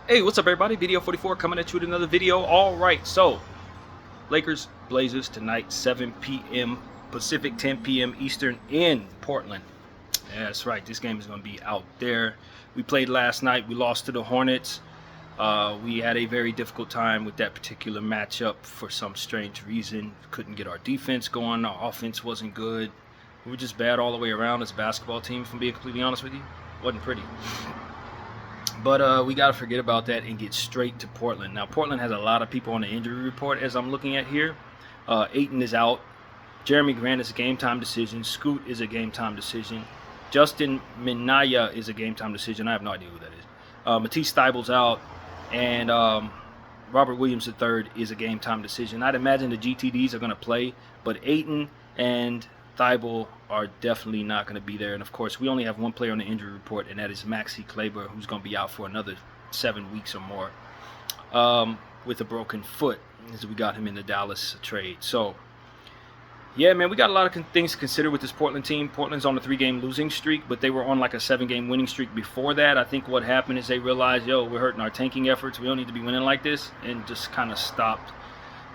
Hey, what's up, everybody? Video 44 coming at you with another video. All right, so Lakers Blazers tonight, 7 p.m. Pacific, 10 p.m. Eastern in Portland. Yeah, that's right. This game is going to be out there. We played last night. We lost to the Hornets. We had a very difficult time with that particular matchup for some strange reason. Couldn't get our defense going. Our offense wasn't good. We were just bad all the way around as a basketball team, if I'm being completely honest with you. Wasn't pretty. But we got to forget about that and get straight to Portland. Now, Portland has a lot of people on the injury report, as I'm looking at here. Ayton is out. Jeremy Grant is a game-time decision. Scoot is a game-time decision. Justin Minaya is a game-time decision. I have no idea who that is. Matisse Thybulle's out. And Robert Williams III is a game-time decision. I'd imagine the GTDs are going to play, but Ayton and Thibault are definitely not going to be there. And of course, we only have one player on the injury report, and that is Maxi Kleber, who's going to be out for another 7 weeks or more with a broken foot, as we got him in the Dallas trade. So, yeah, man, we got a lot of things to consider with this Portland team. Portland's on a 3-game losing streak, but they were on like a 7-game winning streak before that. I think what happened is they realized, we're hurting our tanking efforts. We don't need to be winning like this, and just kind of stopped.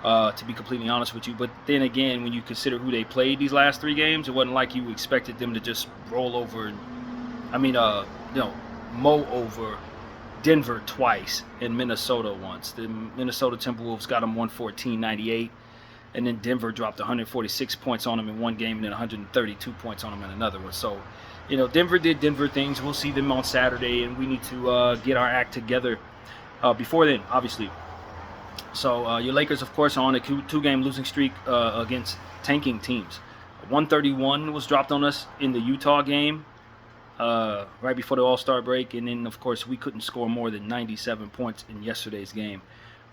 To be completely honest with you. But then again, when you consider who they played these last 3 games, it wasn't like you expected them to just roll over. Mow over Denver twice and Minnesota once. The Minnesota Timberwolves got them 114-98, and then Denver dropped 146 points on them in one game and then 132 points on them in another one. So, Denver did Denver things. We'll see them on Saturday, and we need to get our act together before then, obviously. So your Lakers, of course, are on a 2-game losing streak against tanking teams. 131 was dropped on us in the Utah game right before the All-Star break. And then, of course, we couldn't score more than 97 points in yesterday's game.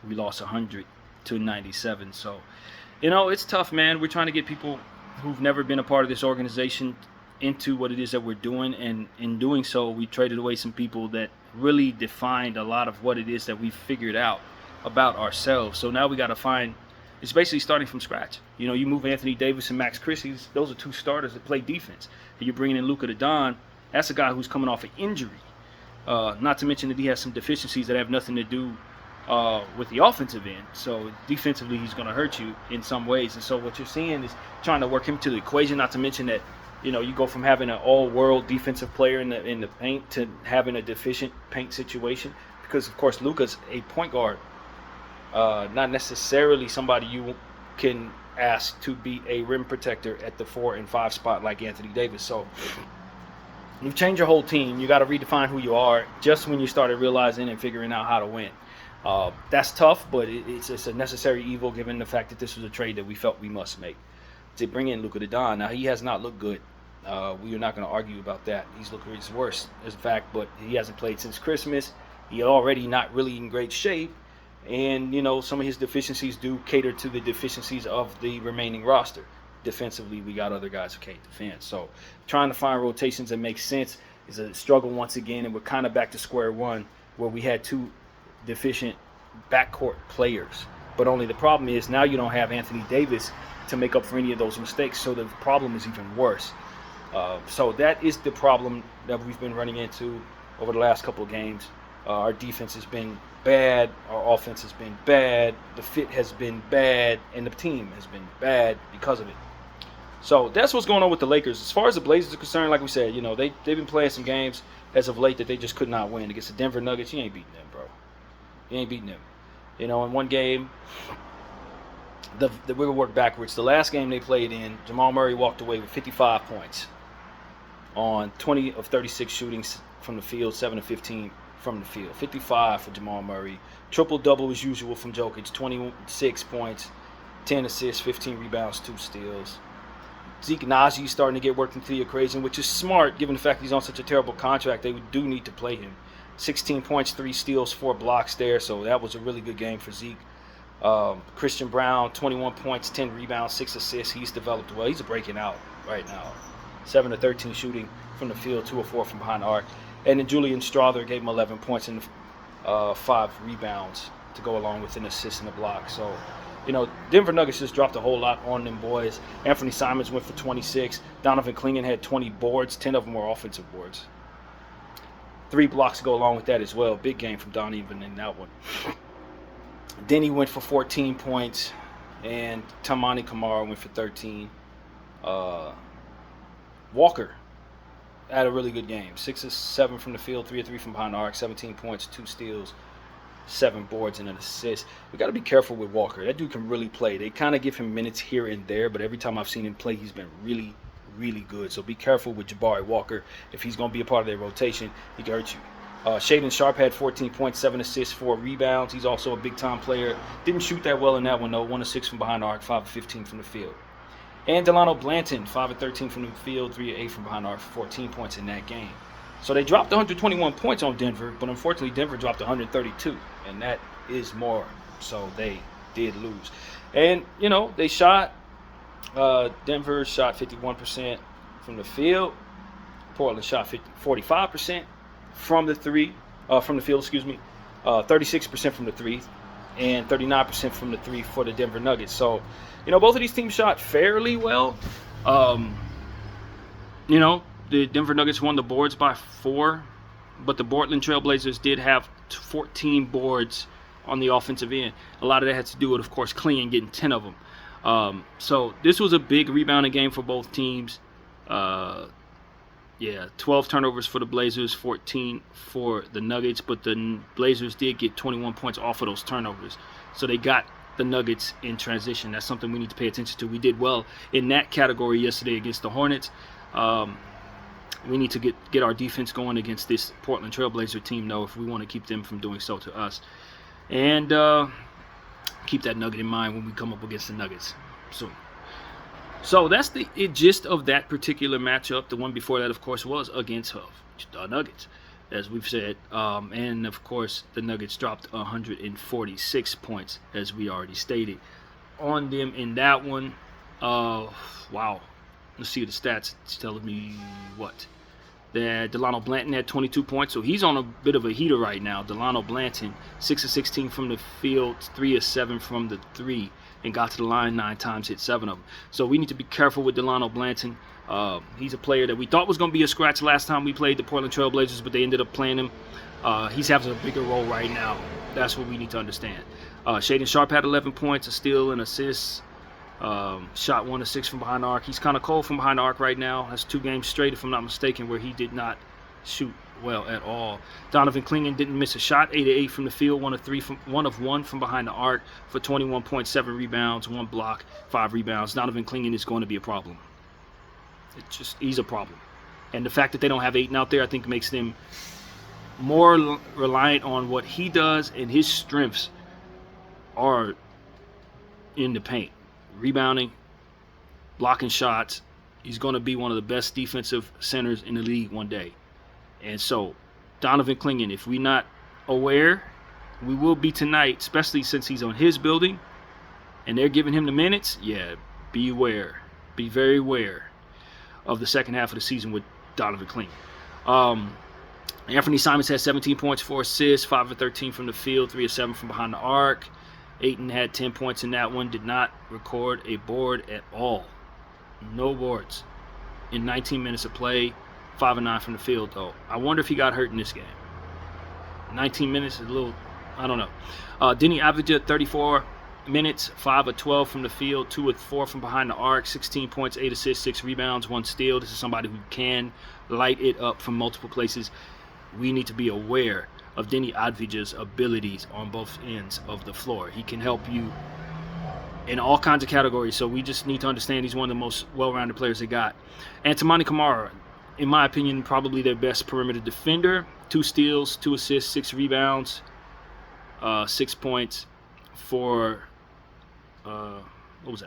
We lost 100-97. So, it's tough, man. We're trying to get people who've never been a part of this organization into what it is that we're doing. And in doing so, we traded away some people that really defined a lot of what it is that we figured out about ourselves. So now we got to find, it's basically starting from scratch. You move Anthony Davis and Max Christie, those are 2 starters that play defense. And you're bringing in Luka Doncic, that's a guy who's coming off an injury. Not to mention that he has some deficiencies that have nothing to do with the offensive end. So defensively, he's going to hurt you in some ways. And so what you're seeing is trying to work him to the equation. Not to mention that, you go from having an all-world defensive player in the paint to having a deficient paint situation. Because, of course, Luka's a point guard. Not necessarily somebody you can ask to be a rim protector at the 4 and 5 spot like Anthony Davis. So you've changed your whole team. You got to redefine who you are just when you started realizing and figuring out how to win. That's tough, but it's a necessary evil given the fact that this was a trade that we felt we must make. To bring in Luka Doncic. Now, he has not looked good. We are not going to argue about that. He's looked his worst, as a fact, but he hasn't played since Christmas. He's already not really in great shape. And, some of his deficiencies do cater to the deficiencies of the remaining roster. Defensively, we got other guys who can't defend. So trying to find rotations that make sense is a struggle once again. And we're kind of back to square one where we had 2 deficient backcourt players. But only the problem is now you don't have Anthony Davis to make up for any of those mistakes. So the problem is even worse. So that is the problem that we've been running into over the last couple of games. Our defense has been bad. Our offense has been bad. The fit has been bad. And the team has been bad because of it. So that's what's going on with the Lakers. As far as the Blazers are concerned, like we said, they've been playing some games as of late that they just could not win. Against the Denver Nuggets, you ain't beating them, bro. You ain't beating them. In one game, we will work backwards. The last game they played in, Jamal Murray walked away with 55 points on 20 of 36 shootings from the field, 7 of 15 from the field. 55 for Jamal Murray. Triple-double as usual from Jokic. 26 points, 10 assists, 15 rebounds, 2 steals. Zeke Naji starting to get worked into the equation, which is smart given the fact he's on such a terrible contract. They do need to play him. 16 points, 3 steals, 4 blocks there, so that was a really good game for Zeke. Christian Brown, 21 points, 10 rebounds, 6 assists. He's developed well. He's breaking out right now. 7 of 13 shooting from the field, 2 of 4 from behind the arc. And then Julian Strawther gave him 11 points and 5 rebounds to go along with an assist and a block. So, Denver Nuggets just dropped a whole lot on them boys. Anthony Simons went for 26. Donovan Clingan had 20 boards. 10 of them were offensive boards. 3 blocks go along with that as well. Big game from Donovan in that one. Denny went for 14 points, and Toumani Camara went for 13. Walker had a really good game. 6 of 7 from the field, 3 of 3 from behind the arc, 17 points, 2 steals, 7 boards, and an assist. We got to be careful with Walker. That dude can really play. They kind of give him minutes here and there, but every time I've seen him play, he's been really, really good. So be careful with Jabari Walker. If he's going to be a part of their rotation, he can hurt you. Shaedon Sharpe had 14 points, 7 assists, 4 rebounds. He's also a big-time player. Didn't shoot that well in that one, though. 1 of 6 from behind the arc, 5 of 15 from the field. And Delano Blanton, 5 of 13 from the field, 3 of 8 from behind the arc, 14 points in that game. So they dropped 121 points on Denver, but unfortunately Denver dropped 132, and that is more. So they did lose. And, you know, they shot, Denver shot 51% from the field. Portland shot 45% from the field, 36% from the 3, and 39% from the 3 for the Denver Nuggets. So, you know, both of these teams shot fairly well. You know, the Denver Nuggets won the boards by 4, but the Portland Trailblazers did have 14 boards on the offensive end. A lot of that had to do with, of course, Clingan getting 10 of them. So this was a big rebounding game for both teams. 12 turnovers for the Blazers, 14 for the Nuggets, but the Blazers did get 21 points off of those turnovers. So they got the Nuggets in transition. That's something we need to pay attention to. We did well in that category yesterday against the Hornets. We need to get our defense going against this Portland Trailblazer team, though, if we want to keep them from doing so to us. And keep that nugget in mind when we come up against the Nuggets soon. So that's the gist of that particular matchup. The one before that, of course, was against the Nuggets, as we've said. And, of course, the Nuggets dropped 146 points, as we already stated, on them in that one. Wow. Let's see the stats. It's telling me what? That Delano Blanton had 22 points, so he's on a bit of a heater right now. Delano Blanton, 6 of 16 from the field, 3 of 7 from the 3, and got to the line 9 times, hit 7 of them. So we need to be careful with Delano Blanton. He's a player that we thought was going to be a scratch last time we played the Portland Trailblazers, but they ended up playing him. He's having a bigger role right now. That's what we need to understand. Shaedon Sharpe had 11 points, a steal, and assists. Shot 1 of 6 from behind the arc. He's kind of cold from behind the arc right now. That's 2 games straight, if I'm not mistaken, where he did not shoot well at all. Donovan Clingan didn't miss a shot. 8 of 8 from the field, 1 of 1 from behind the arc for 21.7 rebounds, 1 block, 5 rebounds. Donovan Clingan is going to be a problem. He's a problem. And the fact that they don't have Ayton out there, I think, makes them more reliant on what he does, and his strengths are in the paint. Rebounding, blocking shots. He's going to be one of the best defensive centers in the league one day. And so, Donovan Clingan, if we're not aware, we will be tonight, especially since he's on his building and they're giving him the minutes. Yeah, be aware. Be very aware of the second half of the season with Donovan Clingan. Anthony Simons had 17 points, 4 assists, 5 of 13 from the field, 3 of 7 from behind the arc. Ayton had 10 points in that one, did not record a board at all. No boards in 19 minutes of play, 5 of 9 from the field, though. I wonder if he got hurt in this game. 19 minutes is a little, I don't know. Denny Avdija, 34 minutes, 5 of 12 from the field, 2 of 4 from behind the arc, 16 points, 8 assists, 6 rebounds, 1 steal. This is somebody who can light it up from multiple places. We need to be aware of Denny Avdija's abilities on both ends of the floor. He can help you in all kinds of categories, so we just need to understand he's one of the most well-rounded players they got. And Toumani Camara, in my opinion, probably their best perimeter defender. 2 steals, 2 assists, 6 rebounds, 6 points, 4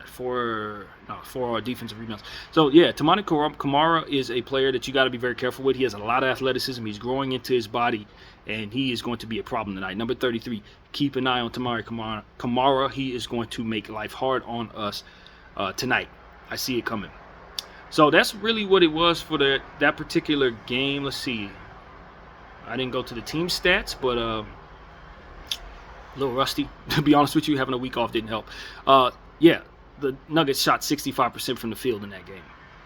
4 defensive rebounds. So, yeah, Toumani Camara is a player that you got to be very careful with. He has a lot of athleticism. He's growing into his body, and he is going to be a problem tonight. Number 33, keep an eye on Toumani Camara. He is going to make life hard on us tonight. I see it coming. So that's really what it was for that particular game. Let's see. I didn't go to the team stats, but a little rusty. To be honest with you, having a week off didn't help. Yeah, the Nuggets shot 65% from the field in that game.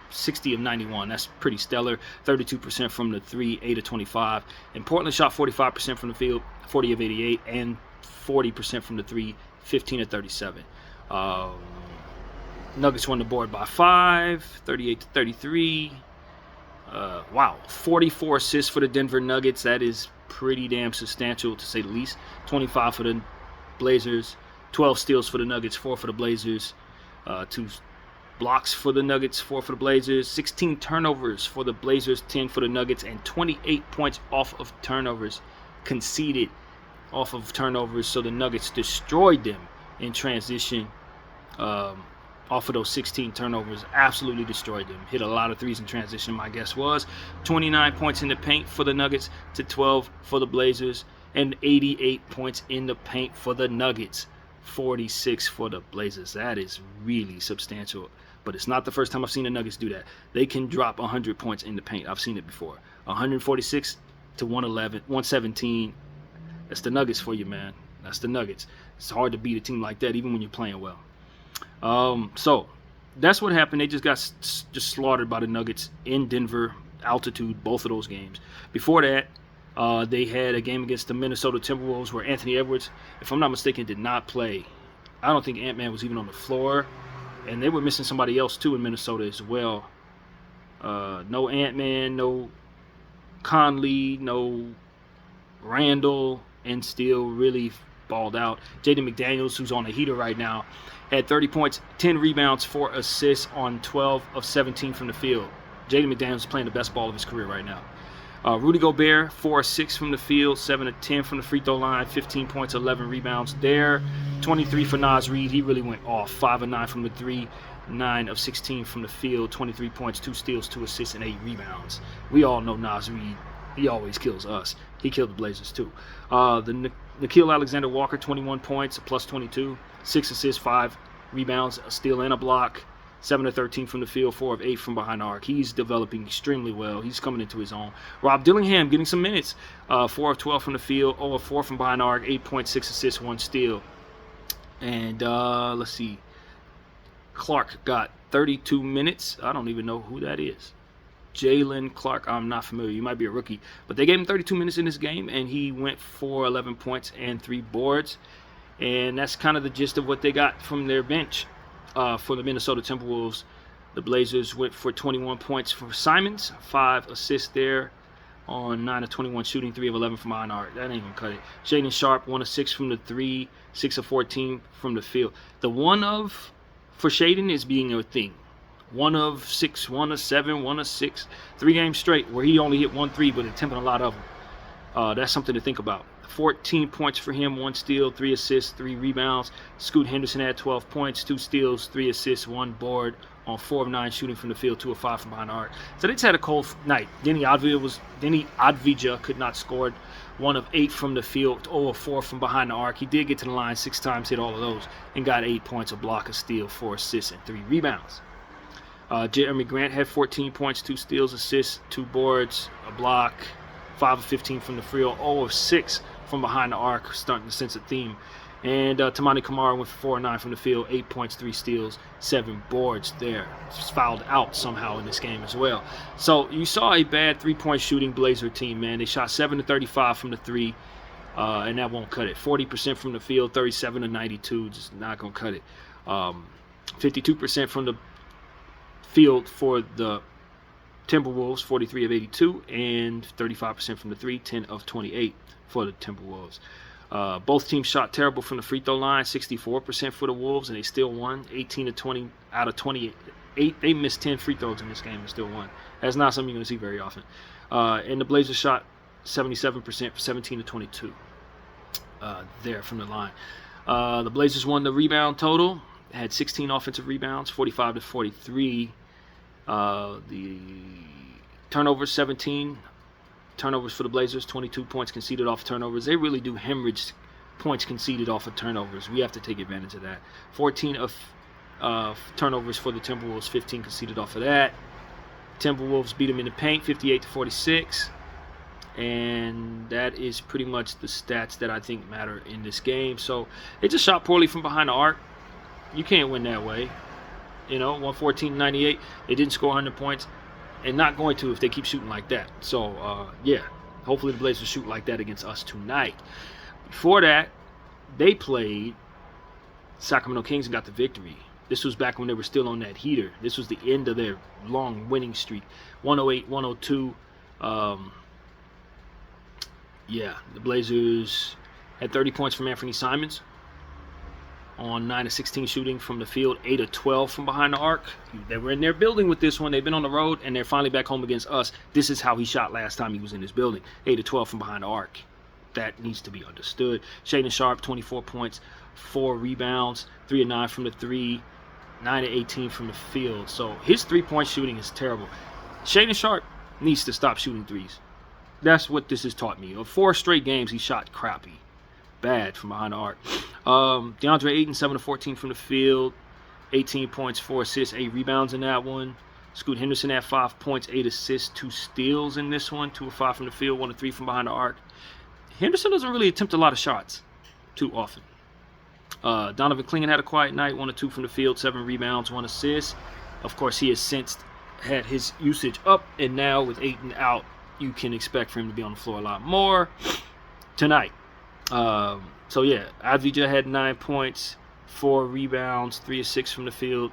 60 of 91. That's pretty stellar. 32% from the 3, 8 of 25. And Portland shot 45% from the field, 40 of 88, and 40% from the 3, 15 of 37. Nuggets won the board by 5, 38 to 33. Wow, 44 assists for the Denver Nuggets. That is pretty damn substantial, to say the least. 25 for the Blazers, 12 steals for the Nuggets, 4 for the Blazers, 2 blocks for the Nuggets, 4 for the Blazers, 16 turnovers for the Blazers, 10 for the Nuggets, and 28 points off of turnovers conceded off of turnovers. So the Nuggets destroyed them in transition. Off of those 16 turnovers, absolutely destroyed them. Hit a lot of threes in transition, my guess was. 29 points in the paint for the Nuggets to 12 for the Blazers, and 88 points in the paint for the Nuggets, 46 for the Blazers. That is really substantial, but it's not the first time I've seen the Nuggets do that. They can drop 100 points in the paint. I've seen it before. 146 to 111, 117. That's the Nuggets for you, man. That's the Nuggets. It's hard to beat a team like that, even when you're playing well. So that's what happened. They just got just slaughtered by the Nuggets in Denver, altitude, both of those games. Before that, they had a game against the Minnesota Timberwolves where Anthony Edwards, if I'm not mistaken, did not play. I don't think Ant-Man was even on the floor, and they were missing somebody else too in Minnesota as well. No Ant-Man, no Conley, no Randall, and still really balled out. Jaden McDaniels, who's on a heater right now, had 30 points, 10 rebounds, 4 assists on 12 of 17 from the field. Jaden McDaniels is playing the best ball of his career right now. Rudy Gobert, 4 of 6 from the field, 7 of 10 from the free throw line, 15 points, 11 rebounds there. 23 for Naz Reid. He really went off. 5 of 9 from the 3, 9 of 16 from the field, 23 points, 2 steals, 2 assists, and 8 rebounds. We all know Naz Reid. He always kills us. He killed the Blazers too. The Nickeil Alexander-Walker, 21 points, a plus 22, 6 assists, 5 rebounds, a steal and a block, 7 of 13 from the field, 4 of 8 from behind the arc. He's developing extremely well. He's coming into his own. Rob Dillingham getting some minutes, 4 of 12 from the field, 0 of 4 from behind the arc, 8.6 assists, 1 steal. And let's see. Clark got 32 minutes. I don't even know who that is. Jalen Clark, I'm not familiar. You might be a rookie. But they gave him 32 minutes in this game, and he went for 11 points and 3 boards. And that's kind of the gist of what they got from their bench for the Minnesota Timberwolves. The Blazers went for 21 points for Simons, 5 assists there on 9 of 21 shooting, 3 of 11 from behind arc. That ain't gonna cut it. Shaedon Sharpe, 1 of 6 from the 3, 6 of 14 from the field. The 1 of for Shaedon is being a thing. 1 of 6, 1 of 7, 1 of 6, 3 games straight where he only hit 1 3 but attempting a lot of them. That's something to think about. 14 points for him, 1 steal, 3 assists, 3 rebounds. Scoot Henderson had 12 points, 2 steals, 3 assists, 1 board on 4 of 9 shooting from the field, 2 of 5 from behind the arc. So they just had a cold night. Denny Advija could not score. 1 of 8 from the field, 0 of 4 from behind the arc. He did get to the line 6 times, hit all of those, and got 8 points, a block, a steal, 4 assists, and 3 rebounds. Jeremy Grant had 14 points, 2 steals, assists, 2 boards, a block, 5 of 15 from the field, 0 of 6 from behind the arc, starting to sense a theme. And Tamani Kamara went for 4 of 9 from the field, 8 points, 3 steals, 7 boards there. Just fouled out somehow in this game as well. So you saw a bad 3-point shooting Blazer team, man. They shot 7 of 35 from the 3, and that won't cut it. 40% from the field, 37 of 92, just not going to cut it. 52% from the field for the Timberwolves, 43 of 82, and 35% from the 3, 10 of 28 for the Timberwolves. Both teams shot terrible from the free throw line, 64% for the Wolves, and they still won. 18 to 20 out of 28. They missed 10 free throws in this game and still won. That's not something you're going to see very often. And the Blazers shot 77% for 17 to 22 there from the line. The Blazers won the rebound total, had 16 offensive rebounds, 45 to 43. The turnovers, 17 turnovers for the Blazers, 22 points conceded off turnovers. They really do hemorrhage points conceded off of turnovers. We have to take advantage of that. 14 of turnovers for the Timberwolves, 15 conceded off of that. Timberwolves beat them in the paint, 58 to 46. And that is pretty much the stats that I think matter in this game. So they just shot poorly from behind the arc. You can't win that way. 114-98. They didn't score 100 points, and not going to if they keep shooting like that. So, yeah, hopefully the Blazers shoot like that against us tonight. Before that, they played Sacramento Kings and got the victory. This was back when they were still on that heater. This was the end of their long winning streak. 108-102. Yeah, the Blazers had 30 points from Anthony Simons on 9 of 16 shooting from the field, 8 of 12 from behind the arc. They were in their building with this one. They've been on the road, and they're finally back home against us. This is how he shot last time he was in this building, 8 of 12 from behind the arc. That needs to be understood. Shaedon Sharpe, 24 points, 4 rebounds, 3 of 9 from the 3, 9 of 18 from the field. So his three-point shooting is terrible. Shaedon Sharpe needs to stop shooting threes. That's what this has taught me. 4 straight games he shot crappy. Bad from behind the arc. DeAndre Ayton, 7 of 14 from the field, 18 points, 4 assists, 8 rebounds in that one. Scoot Henderson had 5 points, 8 assists, 2 steals in this one, 2 of 5 from the field, 1 of 3 from behind the arc. Henderson doesn't really attempt a lot of shots too often. Donovan Clingan had a quiet night, 1 of 2 from the field, 7 rebounds, 1 assist. Of course, he has since had his usage up, and now with Ayton out, you can expect for him to be on the floor a lot more tonight. So yeah, Avdija had 9 points, 4 rebounds, 3 of 6 from the field,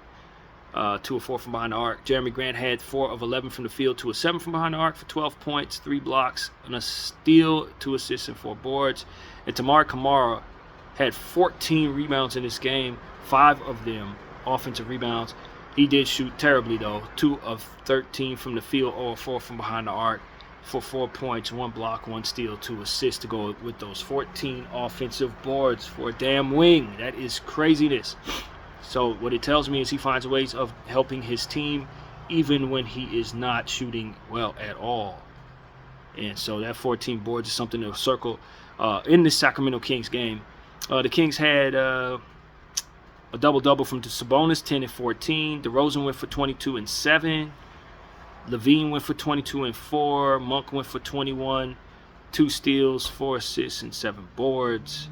2 of 4 from behind the arc. Jeremy Grant had 4 of 11 from the field, 2 of 7 from behind the arc for 12 points, 3 blocks, and a steal, 2 assists, and 4 boards. And Tamari Kamara had 14 rebounds in this game, 5 of them offensive rebounds. He did shoot terribly though, 2 of 13 from the field, or 4 from behind the arc, for 4 points, 1 block, 1 steal, 2 assists to go with those 14 offensive boards for a damn wing. That is craziness. So what it tells me is he finds ways of helping his team even when he is not shooting well at all. And so that 14 boards is something to circle in this Sacramento Kings game. The Kings had a double-double from Sabonis, 10 and 14. DeRozan went for 22 and 7. Levine went for 22 and 4. Monk went for 21, 2 steals, 4 assists, and 7 boards.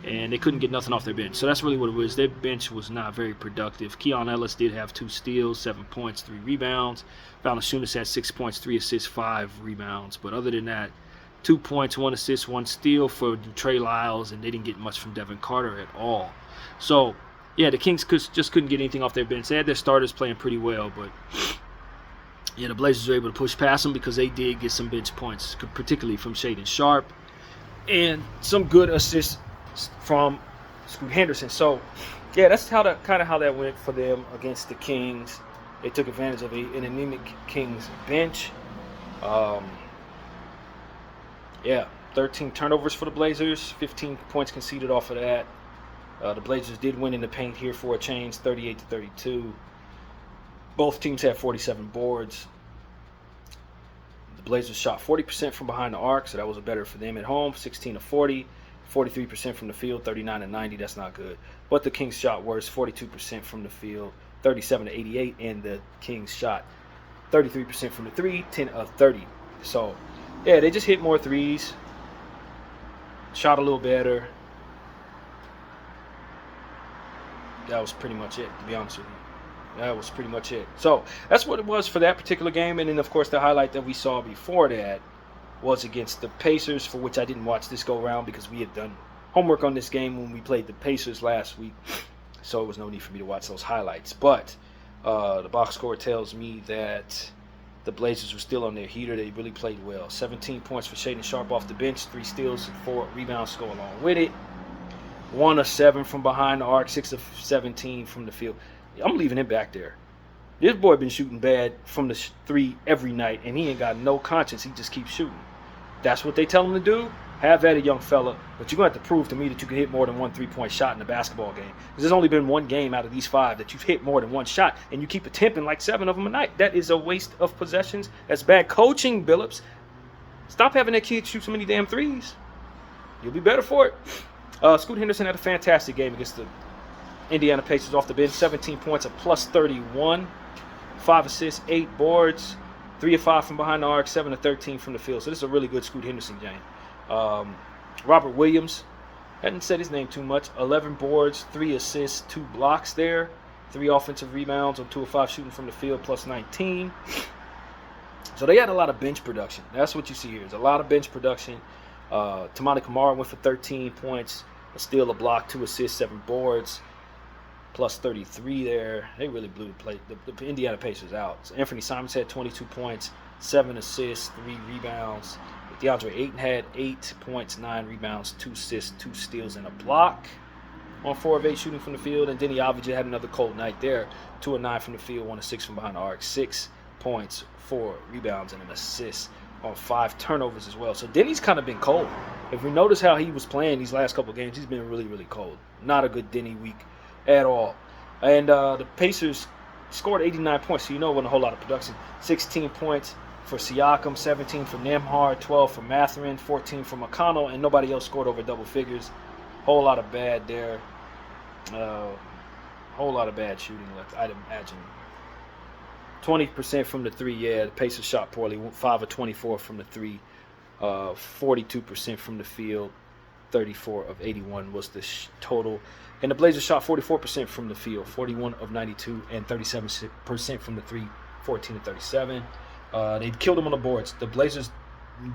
And they couldn't get nothing off their bench. So that's really what it was. Their bench was not very productive. Keon Ellis did have 2 steals, 7 points, 3 rebounds. Valanciunas had 6 points, 3 assists, 5 rebounds. But other than that, 2 points, 1 assist, 1 steal for Trey Lyles, and they didn't get much from Devin Carter at all. So, yeah, the Kings just couldn't get anything off their bench. They had their starters playing pretty well, but yeah, the Blazers were able to push past them because they did get some bench points, particularly from Shaedon Sharpe, and some good assists from Scoot Henderson. So, yeah, that's kind of how that went for them against the Kings. They took advantage of an anemic Kings bench. Yeah, 13 turnovers for the Blazers, 15 points conceded off of that. The Blazers did win in the paint here for a change, 38-32. Both teams had 47 boards. The Blazers shot 40% from behind the arc, so that was better for them at home, 16 of 40. 43% from the field, 39 and 90. That's not good. But the Kings shot worse, 42% from the field, 37 to 88, and the Kings shot 33% from the 3, 10 of 30. So, yeah, they just hit more threes, shot a little better. That was pretty much it, to be honest with you. That was pretty much it. So, that's what it was for that particular game. And then, of course, the highlight that we saw before that was against the Pacers, for which I didn't watch this go around because we had done homework on this game when we played the Pacers last week. So, it was no need for me to watch those highlights. But the box score tells me that the Blazers were still on their heater. They really played well. 17 points for Shaedon Sharpe off the bench, 3 steals and 4 rebounds to go along with it. 1 of 7 from behind the arc, 6 of 17 from the field. I'm leaving him back there. This boy been shooting bad from the 3 every night, and he ain't got no conscience. He just keeps shooting. That's what they tell him to do. Have at it, young fella. But you're going to have to prove to me that you can hit more than 1 3-point shot in a basketball game. Because there's only been 1 game out of these 5 that you've hit more than 1 shot, and you keep attempting like 7 of them a night. That is a waste of possessions. That's bad coaching, Billups. Stop having that kid shoot so many damn threes. You'll be better for it. Scoot Henderson had a fantastic game against the Indiana Pacers off the bench. 17 points, a plus 31. 5 assists, 8 boards. 3 of 5 from behind the arc, 7 of 13 from the field. So this is a really good Scoot Henderson game. Robert Williams, hadn't said his name too much. 11 boards, 3 assists, 2 blocks there. 3 offensive rebounds on 2 of 5 shooting from the field, plus 19. So they had a lot of bench production. That's what you see here. There's a lot of bench production. Toumani Camara went for 13 points, a steal, a block, 2 assists, 7 boards, plus 33 there. They really blew the Indiana Pacers out. So Anthony Simons had 22 points, 7 assists, 3 rebounds. DeAndre Ayton had 8 points, 9 rebounds, 2 assists, 2 steals, and a block on 4 of 8 shooting from the field. And Denny Avdija had another cold night there. 2 of 9 from the field, 1 of 6 from behind the arc. 6 points, 4 rebounds, and an assist on 5 turnovers as well. So Denny's kind of been cold. If we notice how he was playing these last couple of games, he's been really, really cold. Not a good Denny week at all. And the Pacers scored 89 points, so you know it wasn't a whole lot of production. 16 points for Siakam, 17 for Nembhard, 12 for Mathurin, 14 for McConnell, and nobody else scored over double figures. Whole lot of bad there. Whole lot of bad shooting left, I'd imagine. 20% from the 3, yeah, the Pacers shot poorly. 5 of 24 from the 3. 42% from the field. 34 of 81 was the total. And the Blazers shot 44% from the field. 41 of 92 and 37% from the 3. 14 of 37. They killed them on the boards. The Blazers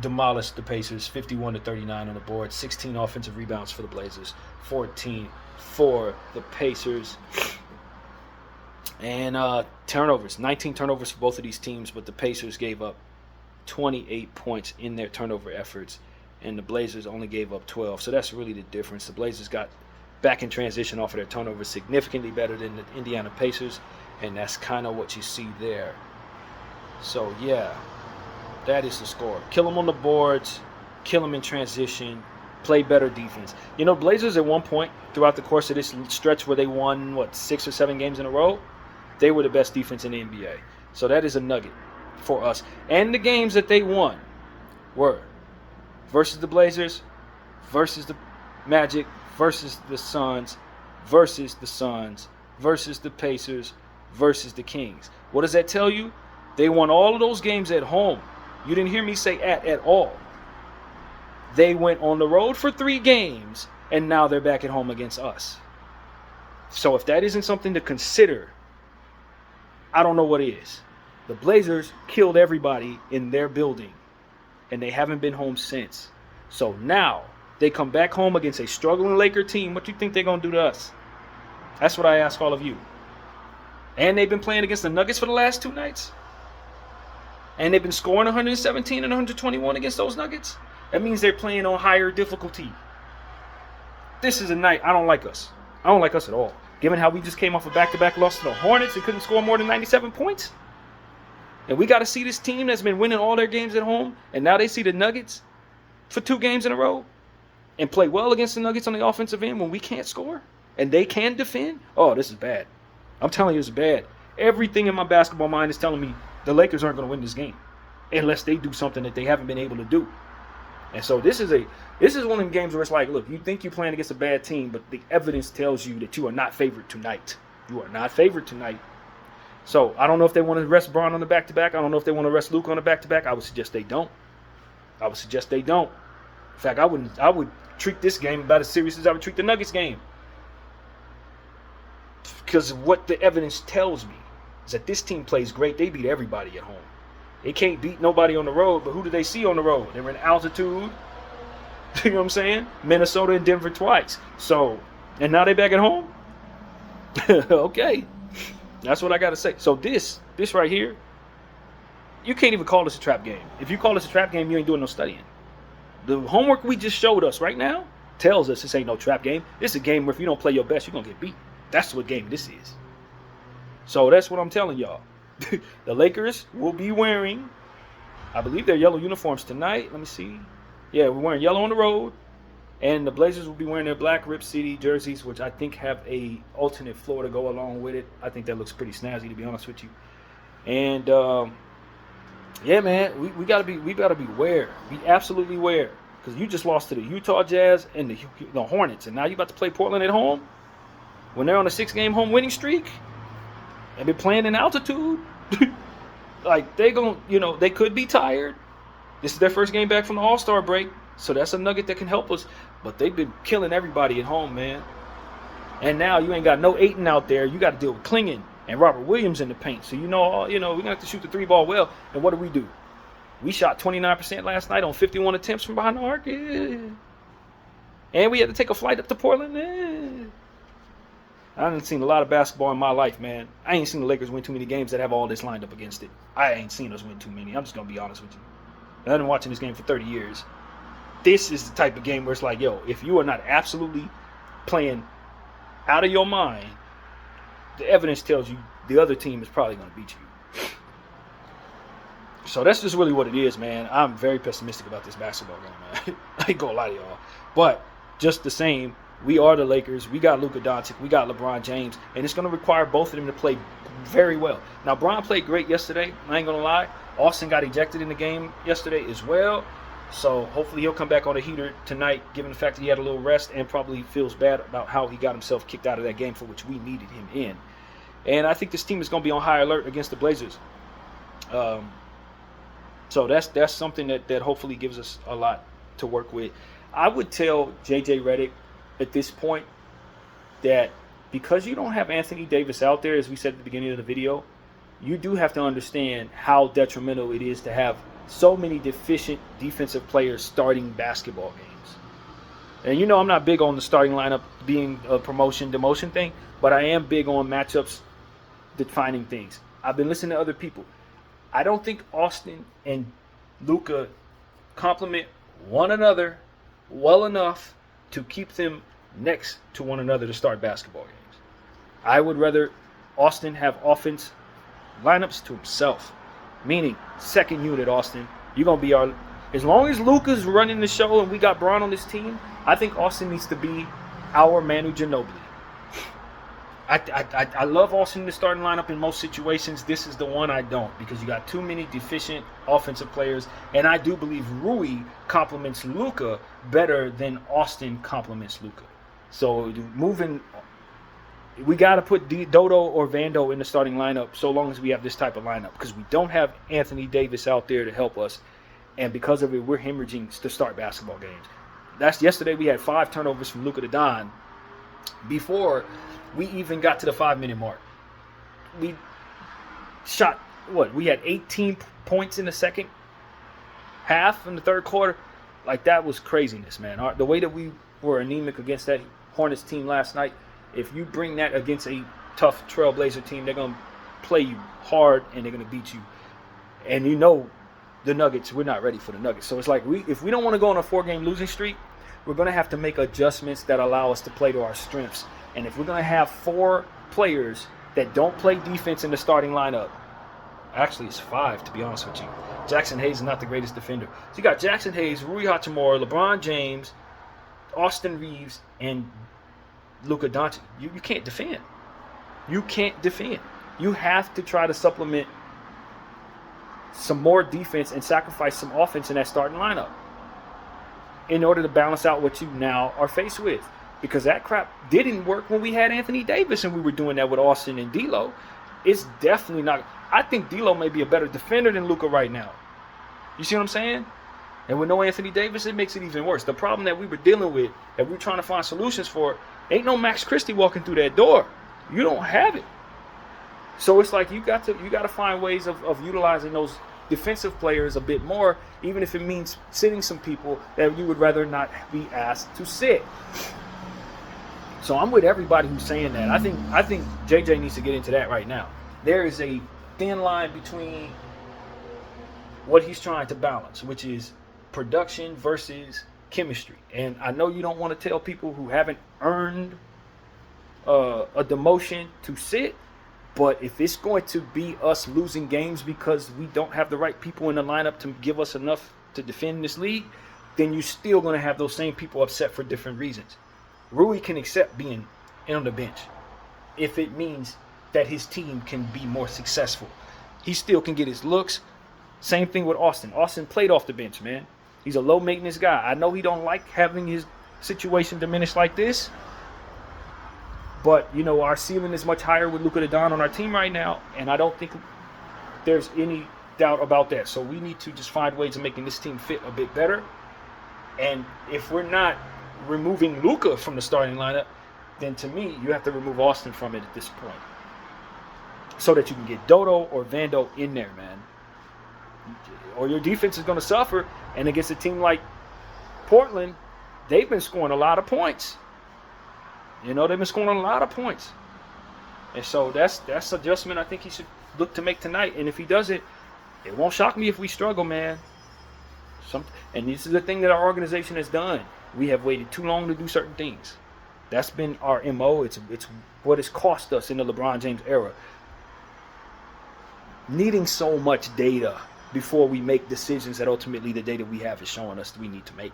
demolished the Pacers, 51 to 39 on the board. 16 offensive rebounds for the Blazers, 14 for the Pacers. And turnovers, 19 turnovers for both of these teams, but the Pacers gave up 28 points in their turnover efforts, and the Blazers only gave up 12. So that's really the difference. The Blazers got back in transition off of their turnovers significantly better than the Indiana Pacers, and that's kind of what you see there. So, yeah, that is the score. Kill them on the boards, kill them in transition, play better defense. You know, Blazers at one point throughout the course of this stretch where they won, 6 or 7 games in a row, they were the best defense in the NBA. So that is a nugget for us. And the games that they won were versus the Blazers, versus the Magic, versus the Suns, versus the Suns, versus the Pacers, versus the Kings. What does that tell you? They won all of those games at home. You didn't hear me say at all. They went on the road for 3 games, and now they're back at home against us. So if that isn't something to consider, I don't know what is. The Blazers killed everybody in their building, and they haven't been home since. So now they come back home against a struggling Laker team. What do you think they're going to do to us? That's what I ask all of you. And they've been playing against the Nuggets for the last 2 nights. And they've been scoring 117 and 121 against those Nuggets. That means they're playing on higher difficulty. This is a night I don't like us. I don't like us at all. Given how we just came off a back-to-back loss to the Hornets and couldn't score more than 97 points. And we got to see this team that's been winning all their games at home, and now they see the Nuggets for 2 games in a row and play well against the Nuggets on the offensive end when we can't score and they can defend. Oh, this is bad. I'm telling you, it's bad. Everything in my basketball mind is telling me the Lakers aren't going to win this game unless they do something that they haven't been able to do. And so this is one of them games where it's like, look, you think you're playing against a bad team, but the evidence tells you that you are not favored tonight. You are not favored tonight. So I don't know if they want to rest Bron on the back-to-back. I don't know if they want to rest Luke on the back-to-back. I would suggest they don't. In fact, I would treat this game about as serious as I would treat the Nuggets game. Because what the evidence tells me is that this team plays great. They beat everybody at home. They can't beat nobody on the road, but who do they see on the road? They were in altitude. You know what I'm saying? Minnesota and Denver twice. So, and now they back at home? Okay. That's what I got to say. So this right here, you can't even call this a trap game. If you call this a trap game, you ain't doing no studying. The homework we just showed us right now tells us this ain't no trap game. This is a game where if you don't play your best, you're going to get beat. That's what game this is. So that's what I'm telling y'all. The Lakers will be wearing, I believe, their yellow uniforms tonight. Let me see. Yeah, we're wearing yellow on the road. And the Blazers will be wearing their black Rip City jerseys, which I think have a alternate floor to go along with it. I think that looks pretty snazzy, to be honest with you. And yeah, man, we gotta be aware. Be absolutely aware, because you just lost to the Utah Jazz and the Hornets, and now you about to play Portland at home when they're on a 6-game home winning streak. They've been playing in altitude. Like they could be tired. This is their first game back from the All-Star break. So that's a nugget that can help us. But they've been killing everybody at home, man. And now you ain't got no Ayton out there. You got to deal with Klingon and Robert Williams in the paint. So we're gonna have to shoot the 3-ball well. And what do? We shot 29% last night on 51 attempts from behind the arc. Yeah. And we had to take a flight up to Portland. Yeah. I haven't seen a lot of basketball in my life, man. I ain't seen the Lakers win too many games that have all this lined up against it. I ain't seen us win too many. I'm just going to be honest with you. I've been watching this game for 30 years. This is the type of game where it's like, yo, if you are not absolutely playing out of your mind, the evidence tells you the other team is probably going to beat you. So that's just really what it is, man. I'm very pessimistic about this basketball game, man. I ain't going to lie to y'all. But just the same, we are the Lakers. We got Luka Doncic. We got LeBron James. And it's going to require both of them to play very well. Now, Bron played great yesterday. I ain't going to lie. Austin got ejected in the game yesterday as well. So hopefully he'll come back on the heater tonight, given the fact that he had a little rest and probably feels bad about how he got himself kicked out of that game for which we needed him in. And I think this team is going to be on high alert against the Blazers. So that's something that hopefully gives us a lot to work with. I would tell J.J. Redick at this point that because you don't have Anthony Davis out there, as we said at the beginning of the video, you do have to understand how detrimental it is to have so many deficient defensive players starting basketball games. And I'm not big on the starting lineup being a promotion-demotion thing, but I am big on matchups defining things. I've been listening to other people. I don't think Austin and Luka complement one another well enough to keep them next to one another to start basketball games. I would rather Austin have offense lineups to himself, meaning second unit Austin. You're going to be as long as Luka's running the show and we got Bron on this team, I think Austin needs to be our Manu Ginobili. I love Austin in the starting lineup in most situations. This is the one I don't, because you got too many deficient offensive players, and I do believe Rui complements Luka better than Austin complements Luka. So we got to put Dodo or Vando in the starting lineup so long as we have this type of lineup, because we don't have Anthony Davis out there to help us, and because of it, we're hemorrhaging to start basketball games. Yesterday we had 5 turnovers from Luka to Don before we even got to the 5-minute mark. We shot, we had 18 points in the second half in the third quarter. Like, that was craziness, man. The way that we were anemic against that Hornets team last night, if you bring that against a tough Trailblazer team, they're going to play you hard and they're going to beat you. And the Nuggets, we're not ready for the Nuggets. So it's like, if we don't want to go on a 4-game losing streak, we're going to have to make adjustments that allow us to play to our strengths. And if we're going to have 4 players that don't play defense in the starting lineup, actually it's 5 to be honest with you. Jackson Hayes is not the greatest defender. So you got Jackson Hayes, Rui Hachimura, LeBron James, Austin Reeves, and Luka Doncic. You can't defend. You can't defend. You have to try to supplement some more defense and sacrifice some offense in that starting lineup in order to balance out what you now are faced with. Because that crap didn't work when we had Anthony Davis and we were doing that with Austin and D'Lo. It's definitely not. I think D'Lo may be a better defender than Luka right now. You see what I'm saying? And with no Anthony Davis, it makes it even worse. The problem that we were dealing with, that we're trying to find solutions for, ain't no Max Christie walking through that door. You don't have it. So it's like you got to find ways of utilizing those defensive players a bit more, even if it means sitting some people that you would rather not be asked to sit. So I'm with everybody who's saying that. I think JJ needs to get into that right now. There is a thin line between what he's trying to balance, which is production versus chemistry. And I know you don't want to tell people who haven't earned a demotion to sit, but if it's going to be us losing games because we don't have the right people in the lineup to give us enough to defend this league, then you're still going to have those same people upset for different reasons. Rui can accept being on the bench if it means that his team can be more successful. He still can get his looks. Same thing with Austin. Austin played off the bench, man. He's a low-maintenance guy. I know he don't like having his situation diminished like this, but, our ceiling is much higher with Luka Doncic on our team right now, and I don't think there's any doubt about that. So we need to just find ways of making this team fit a bit better. And if we're not removing Luka from the starting lineup, then to me, you have to remove Austin from it at this point, so that you can get Dodo or Vando in there, man. Or your defense is going to suffer. And against a team like Portland, they've been scoring a lot of points. They've been scoring a lot of points. And so that's adjustment I think he should look to make tonight. And if he does it, it won't shock me if we struggle, man. And this is the thing that our organization has done. We have waited too long to do certain things. That's been our MO. It's what has cost us in the LeBron James era. Needing so much data before we make decisions that ultimately the data we have is showing us we need to make.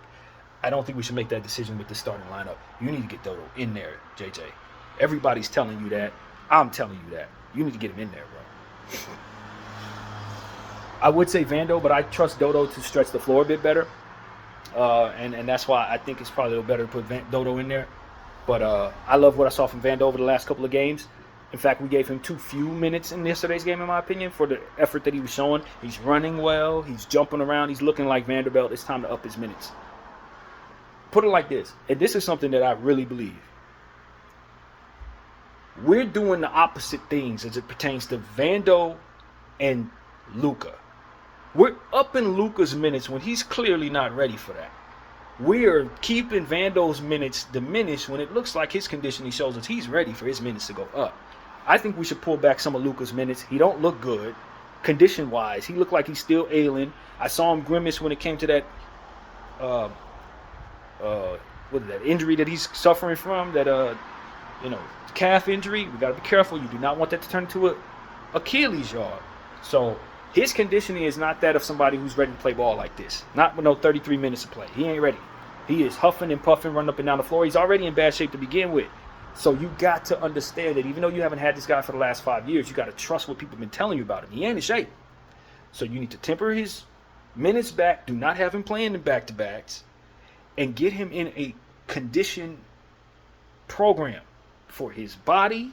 I don't think we should make that decision with the starting lineup. You need to get Dodo in there, JJ. Everybody's telling you that. I'm telling you that. You need to get him in there, bro. I would say Vando, but I trust Dodo to stretch the floor a bit better. And that's why I think it's probably a little better to put Dodo in there. But I love what I saw from Vando over the last couple of games. In fact, we gave him too few minutes in yesterday's game, in my opinion, for the effort that he was showing. He's running well. He's jumping around. He's looking like Vanderbilt. It's time to up his minutes. Put it like this, and this is something that I really believe. We're doing the opposite things as it pertains to Vando and Luka. We're upping Luka's minutes when he's clearly not ready for that. We are keeping Vando's minutes diminished when it looks like his conditioning shows us he's ready for his minutes to go up. I think we should pull back some of Luka's minutes. He don't look good condition-wise. He looked like he's still ailing. I saw him grimace when it came to that that injury that he's suffering from, that calf injury. We got to be careful. You do not want that to turn into a Achilles yard. So his conditioning is not that of somebody who's ready to play ball like this. Not with no 33 minutes to play. He ain't ready. He is huffing and puffing, running up and down the floor. He's already in bad shape to begin with. So you got to understand that even though you haven't had this guy for the last 5 years, you got to trust what people have been telling you about him. He ain't in shape. So you need to temper his minutes back. Do not have him playing in back-to-backs. And get him in a condition program for his body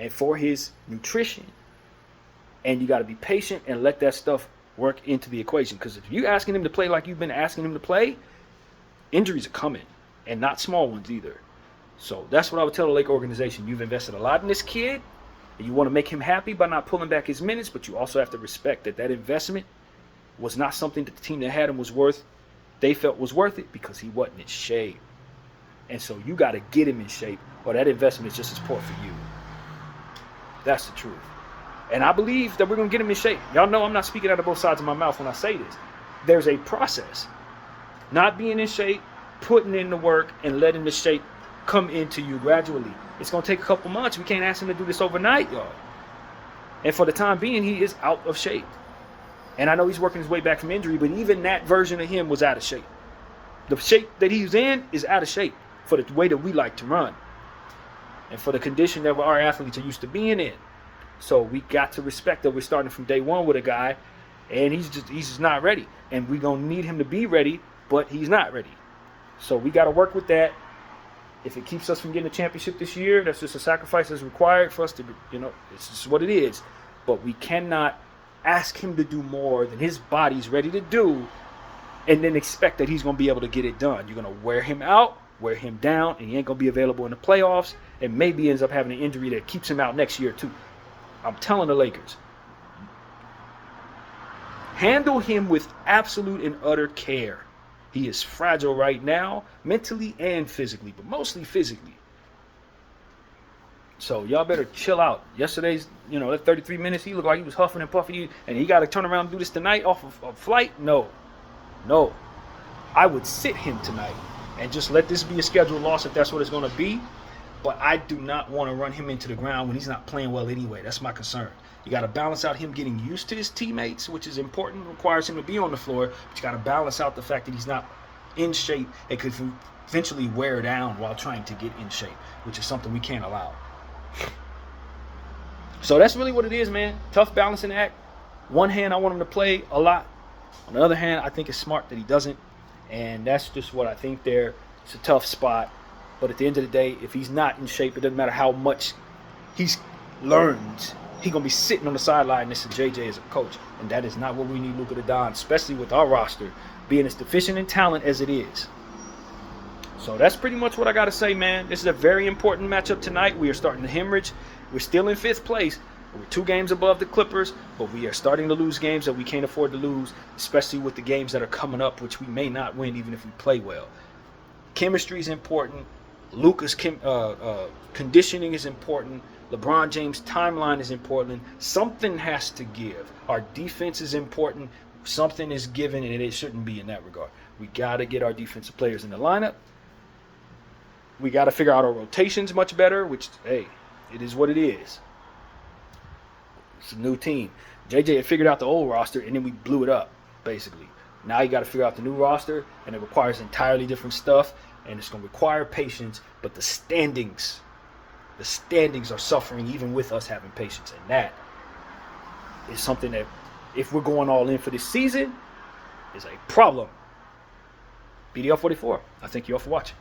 and for his nutrition. And you got to be patient and let that stuff work into the equation. Because if you're asking him to play like you've been asking him to play, injuries are coming. And not small ones either. So that's what I would tell the Lake organization. You've invested a lot in this kid. And you want to make him happy by not pulling back his minutes. But you also have to respect that investment was not something that the team that had him they felt was worth it because he wasn't in shape. And so you got to get him in shape, or that investment is just as poor for you. That's the truth. And I believe that we're going to get him in shape. Y'all know I'm not speaking out of both sides of my mouth when I say this. There's a process. Not being in shape, putting in the work, and letting the shape come into you gradually. It's going to take a couple months. We can't ask him to do this overnight, y'all. And for the time being, he is out of shape. And I know he's working his way back from injury, but even that version of him was out of shape. The shape that he's in is out of shape for the way that we like to run. And for the condition that our athletes are used to being in. So we got to respect that we're starting from day one with a guy, and he's just not ready. And we're going to need him to be ready, but he's not ready. So we got to work with that. If it keeps us from getting a championship this year, that's just a sacrifice that's required for us to, it's just what it is. But we cannot ask him to do more than his body's ready to do and then expect that he's going to be able to get it done. You're going to wear him out, wear him down, and he ain't going to be available in the playoffs, and maybe ends up having an injury that keeps him out next year too. I'm telling the Lakers, handle him with absolute and utter care. He is fragile right now, mentally and physically, but mostly physically. So y'all better chill out. Yesterday's, that 33 minutes, he looked like he was huffing and puffing, and he got to turn around and do this tonight off of a flight? No. I would sit him tonight and just let this be a scheduled loss if that's what it's going to be. But I do not want to run him into the ground when he's not playing well anyway. That's my concern. You got to balance out him getting used to his teammates, which is important, requires him to be on the floor. But you got to balance out the fact that he's not in shape and could eventually wear down while trying to get in shape, which is something we can't allow. So that's really what it is, man. Tough balancing act. One hand, I want him to play a lot. On the other hand, I think it's smart that he doesn't. And that's just what I think there. It's a tough spot. But at the end of the day, if he's not in shape, it doesn't matter how much he's learned. He's going to be sitting on the sideline next to JJ as a coach. And that is not what we need Luka to do, especially with our roster being as deficient in talent as it is. So that's pretty much what I got to say, man. This is a very important matchup tonight. We are starting to hemorrhage. We're still in 5th place. We're 2 games above the Clippers, but we are starting to lose games that we can't afford to lose, especially with the games that are coming up, which we may not win even if we play well. Chemistry is important. Luka's conditioning is important. LeBron James' timeline is important. Something has to give. Our defense is important. Something is given, and it shouldn't be in that regard. We got to get our defensive players in the lineup. We got to figure out our rotations much better, which, hey, it is what it is. It's a new team. JJ had figured out the old roster, and then we blew it up, basically. Now you got to figure out the new roster, and it requires entirely different stuff, and it's going to require patience, but the standings are suffering even with us having patience, and that is something that, if we're going all in for this season, is a problem. BDL 44, I thank you all for watching.